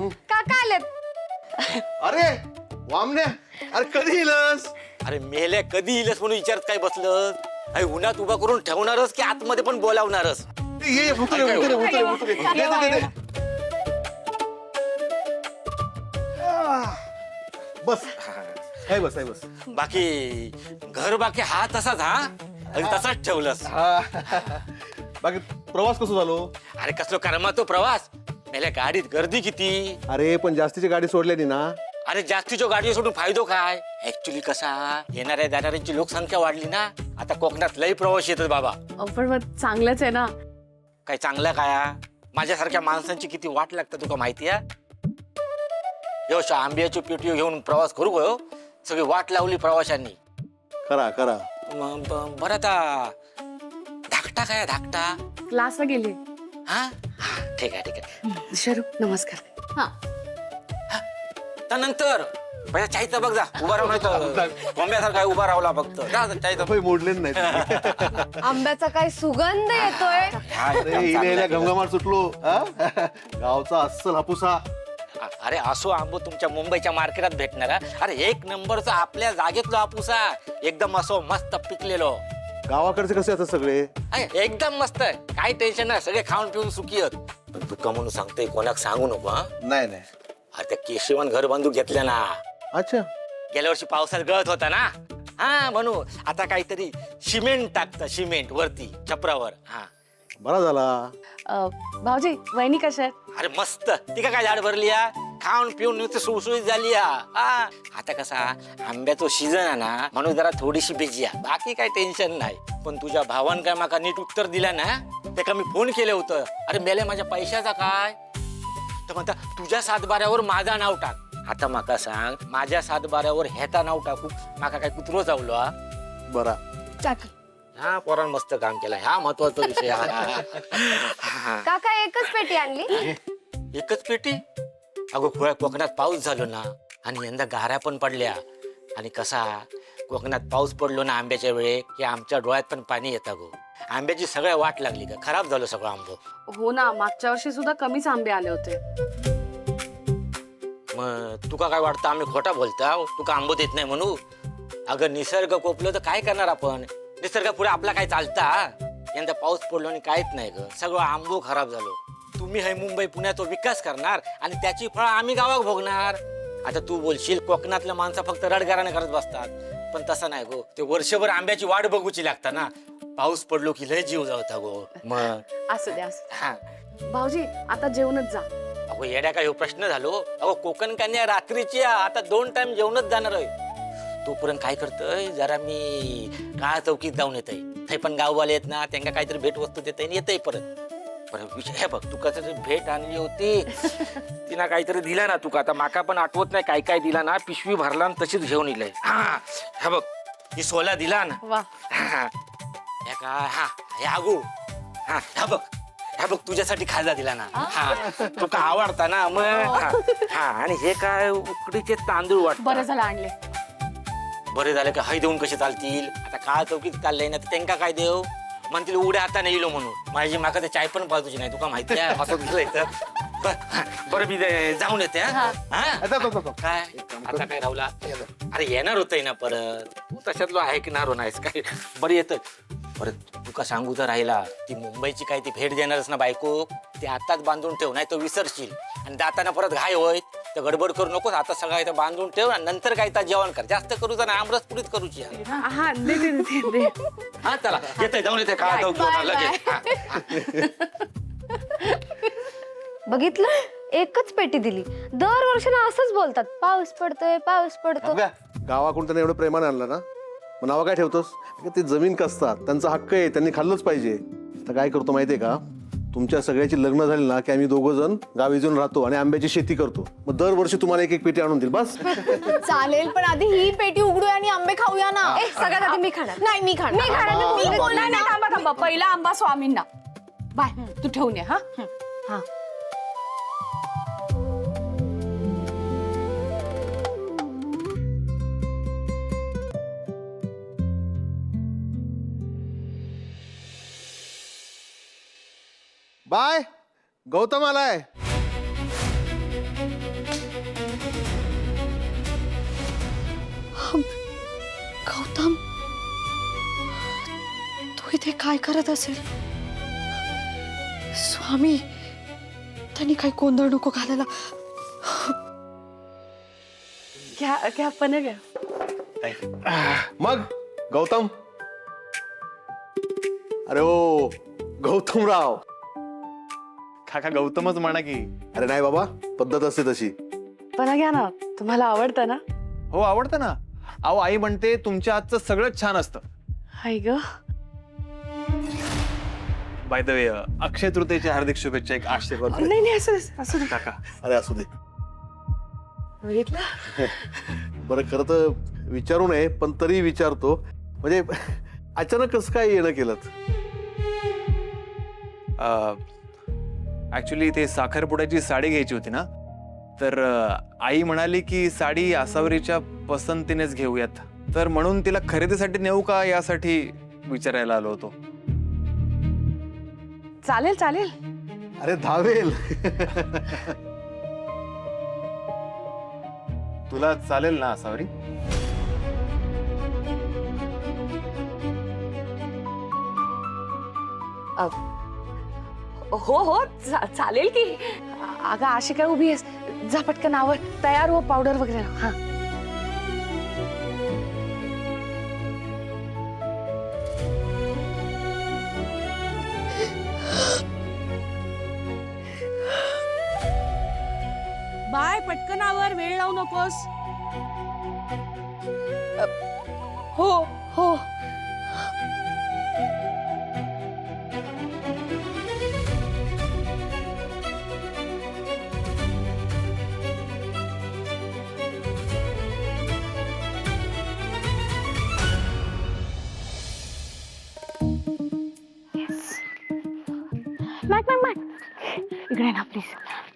काका आलेत. अरे वामने, अरे कधी येलस? अरे मेल्या कधी येईलच म्हणून विचारत काय बसलं? अरे उन्हात उभा करून ठेवणारच की आतमध्ये पण बोलावणारच? ये उतरे उतरे उतरे उतरे दे. बस आहे बस आहे बस. बाकी घर बाकी हा तसाच हा आणि तसाच ठेवलंस. बाकी प्रवास कसं झालो? अरे कसलो करमा तो प्रवास. मेल्या गाडीत गर्दी किती. अरे पण जास्तीची गाडी सोडल्यानी ना. अरे जास्तीच्या गाडी सोडून फायदो काय? ऍक्च्युली कसा येणाऱ्या जाणाऱ्यांची लोकसंख्या वाढली ना, आता कोकणात लई प्रवास येतात बाबा. पण मग चांगलंच आहे ना. काय चांगलं काय? माझ्यासारख्या माणसांची किती वाट लागतं तुका माहिती आहे? योश आंब्याची पेटी घेऊन प्रवास करू गयो, सगळी वाट लावली प्रवाशांनी. करा करा. बरं आता धाकटा काय धाकटा? क्लासला गेली. हा ठीक आहे ठीक आहे. शरू नमस्कार. हा त्यानंतर पहिला चायचा बघ जा, उभा राहून कोंब्यासारखा उभा राहला फक्त. चायचा मोडले नाही. आंब्याचा काय सुगंध येतोय. अरे घमघमाट सुटलो. गावचा अस्सल हापूस हा. अरे असो आंबो तुमच्या मुंबईच्या मार्केटात भेटणारा. अरे एक नंबरचा आपल्या जागेतलो हापूसा, एकदम असो मस्त पिकलेलो. गावाकडचे कसे असतात सगळे? एकदम मस्त आहे, काही टेन्शन नाही, सगळे खाऊन पिऊन सुखी आहेत. पण तू का म्हणून सांगतोय कोणाक सांगू नको हा? नाही नाही. अरे त्या केशवान घर बांधून घेतल्या ना. अच्छा. गेल्या वर्षी पावसात गळत होता ना. हा म्हणू आता काहीतरी सिमेंट टाकतं, सिमेंट वरती छपरावर. हा बरा झाला. भाऊजी वहिनी कशा आहेत? अरे मस्त. ती का काय झाड भरली या, खाऊन पिऊन नुसतं सुळसुळीत झाली या. आता कसा आंब्याचा सीझन आहे ना, म्हणून जरा थोडीशी बिझी आहे, बाकी काही टेन्शन नाही. पण तुझ्या भावान काय माका नीट उत्तर दिला ना, ते का मी फोन केलं होतं. अरे मेले माझ्या पैशाचा काय तर म्हणता तुझ्या सातबाऱ्यावर माझा नाव टाक. आता माका सांग, माझ्या सातबाऱ्यावर ह्याचा नाव टाकू माका काय कुत्रो चावलो हा? बरा. हा पोरान मस्त काम केलं, हा महत्वाचा विषय. काका एकच पेटी आणली. एकच पेटी? अगो खुळ्या कोकणात पाऊस झालो ना, आणि यंदा गारा पण पडल्या. आणि कसा कोकणात पाऊस पडलो ना आंब्याच्या वेळे की आमच्या डोळ्यात पण पाणी येतं गो. आंब्याची सगळ्या वाट लागली का, खराब झालं सगळं आंबो. हो ना, मागच्या वर्षी सुद्धा कमीच आंबे आले होते. मग तुका काय वाटतं आम्ही खोटा बोलता? तुका आंबो देत नाही म्हणू? अगं निसर्ग कोपलो तर काय करणार आपण? निसर्ग पुढे आपला काय चालता? यंदा पाऊस पडलो आणि काहीच नाही ग, सगळं आंबो खराब झालो. तुम्ही हे मुंबई पुण्यात तो विकास करणार आणि त्याची फळ आम्ही गावात भोगणार. आता तू बोलशील कोकणातल्या माणसं फक्त रडगाराने करत बसतात, पण तसं नाही गो. ते वर्षभर आंब्याची वाट बघूची लागता ना. पाऊस पडलो की लय जीव जावता गो. मग असू द्या असू हा द्या. भाऊजी आता जेवणच जा. अगो येड्या काय प्रश्न झालो? अगो कोकण कन्या रात्रीची आता 2 टाइम जेवणच जाणार आहे. तोपर्यंत काय करतोय, जरा मी काळा चौकीत जाऊन येतय. ते पण गाववाले आहेत ना, त्यांना काहीतरी भेट वस्तू देत येतय परत. विषय हे बघ, तुका तरी भेट आणली होती, तिला काहीतरी दिला ना तुका. आता माका पण आठवत नाही काय काय दिला ना, पिशवी भरला आणि तशीच घेऊन इलय. हा हे बघ, ही सोला दिला ना. वा. हे काय? हा हे आगू. हा हे बघ, हे बघ तुझ्यासाठी खायला दिला ना. हा तुका आवडता ना मग. हा आणि हे काय उकडीचे तांदूळ वाटत. बरं झालं आणले. बरे झाले का? हाय देऊन कसे चालतील? आता काळ चौकीत चाललंय ना, तर त्यांना काय देव म्हणतील? उड्या आता नाही येलो म्हणून. माझी माका ते चाय पण पाजूची नाही, तुका माहिती आहे. हसत दिलंय तर बरं मी जाऊन येते. काय आता काय राहुला? अरे येणार होतंय ना परत, तू तशातलो ऐकणार नाहीस काय? बरं येतं. परत तुका सांगू तर राहिला, ती मुंबईची काय ती भेट देणारच ना बायको, ती आताच बांधून ठेव, नाही तो विसरशील. आणि जाताना परत घाय होय तर गडबड करू नकोस. आता सगळं इथं बांधून ठेव आणि नंतर काय तर जेवण कर. जास्त करू ना आमरस पुरीत करूची. हा दे. हा चला येते, जाऊन येते. काय लगेच. बघितलं, एकच पेटी दिली. दरवर्षी असंच बोलतात, पाऊस पडतोय पाऊस पडतो. गावाकडून त्यांना एवढं प्रेमाने आणलं ना, मग नाव काय ठेवतोस? ते जमीन कसतात, त्यांचा हक्क आहे, त्यांनी खाल्लंच पाहिजे. तर काय करतो माहितीये का, तुमच्या सगळ्याची लग्न झाली ना की आम्ही 2 जण गावी जाऊन राहतो आणि आंब्याची शेती करतो. मग दरवर्षी तुम्हाला एक पेटी आणून देईल. बस चालेल, पण आधी ही पेटी उघडूया आणि आंबे खाऊया ना. सगळ्यात आधी मी खाणार. नाही मी खाणार. नाही, थांबा. पहिला आंबा स्वामींना. बाय, तू ठेवून ये. हा हा बाय. गौतम आलाय. इथे काय करत असेल? स्वामी, त्यांनी काही गोंधळ नको घालायला. घ्या घ्या पण घ्या. मग गौतम, अरे ओ गौतमराव. काका गौतमच म्हणा की. अरे नाही बाबा, पद्धत असते तशी. पण घ्या ना, तुम्हाला आवडतं ना? हो आवडतं ना. अहो आई म्हणते तुमच्या हातचं सगळंच छान असतं. हाय ग. बाय द वे अक्षय तृतीयेच्या हार्दिक शुभेच्छा. एक आशीर्वाद द्या. नाही नाही, असं असू दे. काका अरे असू दे. बघितलं? बरं खरं तर विचारू नये, पण तरी विचारतो. म्हणजे अचानक कसं काय येणं केलं? ऍक्च्युली ते साखरपुड्याची साडी घ्यायची होती ना, तर आई म्हणाली की साडी आसावरीच्या पसंतीनेच घेऊयात, तर म्हणून तिला खरेदीसाठी नेऊ का यासाठी विचारायला आलो होतो. चालेल चालेल. अरे धावेल. तुला चालेल ना आसावरी? हो हो, चालेल की. अगं अशी काय उभी आहेस? जा पटकन आवर, तयार हो, पावडर वगैरे लाव. हा. बाय, पटकन आवर, वेळ लावू नकोस. हो हो. मॅक मॅक मॅक, इकडे ना प्लीज.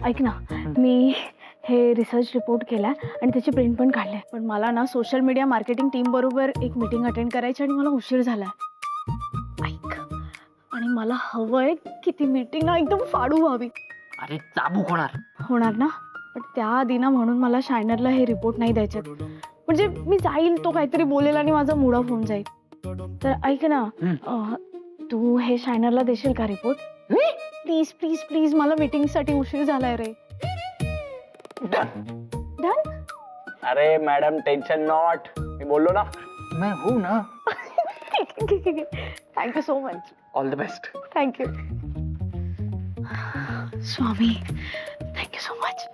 ऐक ना, मी हे रिसर्च रिपोर्ट केला आणि त्याची प्रिंट पण काढले. पण मला ना सोशल मीडिया मार्केटिंग टीम बरोबर एक मीटिंग अटेंड करायची आणि मला उशीर झालाय. ऐक, आणि मला हवंय की ती मीटिंग ना एकदम फाडू व्हावी. अरे चाबूक होणार ना, पण त्याआधी ना म्हणून मला शायनरला हे रिपोर्ट नाही द्यायचे. म्हणजे मी जाईल, तो काहीतरी बोलेल आणि माझा मूड ऑफ होऊन जाईल. तर ऐक ना, तू हे शायनरला देशील का रिपोर्ट? प्लीज प्लीज प्लीज, मला मीटिंग साठी उशीर झालाय रे. डन. अरे मैडम टेंशन नॉट, मैं बोलो ना, मैं हूं ना. Thank you so much. All the best. Thank you Swami, thank you so much.